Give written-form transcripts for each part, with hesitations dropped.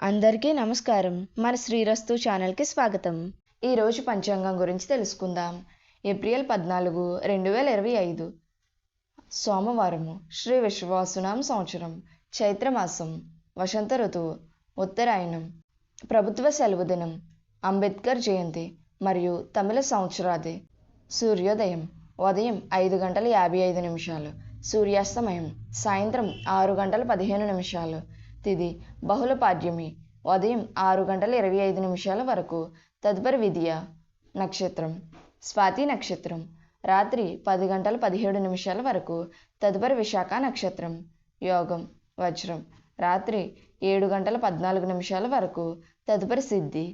అందరికీ నమస్కారం. మన శ్రీరస్తు ఛానల్కి స్వాగతం. ఈరోజు పంచాంగం గురించి తెలుసుకుందాం. ఏప్రిల్ 14, 2025 సోమవారము. శ్రీ విశ్వావసునామ సంవత్సరం, చైత్రమాసం, వసంత ఋతువు, ఉత్తరాయణం. ప్రభుత్వ సెలవు దినం, అంబేద్కర్ జయంతి మరియు తమిళ సంవత్సరాది. సూర్యోదయం ఉదయం 5:55, సూర్యాస్తమయం సాయంత్రం 6:15. తిథి బహుళ పాడ్యమి ఉదయం 6:25 వరకు. తదుపరి విద్య. నక్షత్రం స్వాతి నక్షత్రం రాత్రి 10:17 వరకు. తదుపరి విశాఖ నక్షత్రం. యోగం వజ్రం రాత్రి 7:14 వరకు. తదుపరి సిద్ధి.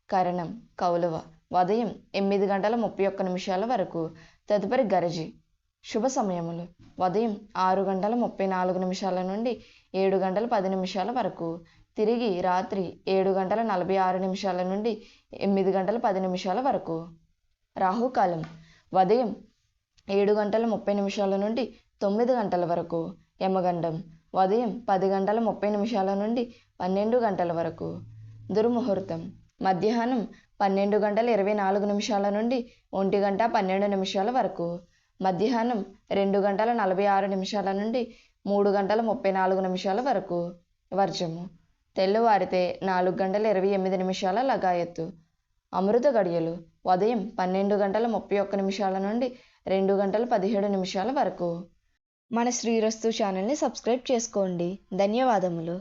కరణం కౌలవ ఉదయం 8:31 వరకు. తదుపరి గరజి. శుభ సమయములు ఉదయం 6:34 నుండి 7:10 వరకు. తిరిగి రాత్రి 7:46 నుండి 8:10 వరకు. రాహుకాలం ఉదయం 7:30 నుండి 9 వరకు. యమగండం ఉదయం 10:30 నుండి 12 వరకు. దుర్ముహూర్తం మధ్యాహ్నం 12:24 నుండి 1:12 వరకు. మధ్యాహ్నం 2:46 నుండి 3:34 వరకు. వర్జము తెల్లవారితే 4:28 లగాయత్తు. అమృత గడియలు ఉదయం 12:31 నుండి 2:17 వరకు. మన శ్రీరస్తు ఛానల్ని సబ్స్క్రైబ్ చేసుకోండి. ధన్యవాదములు.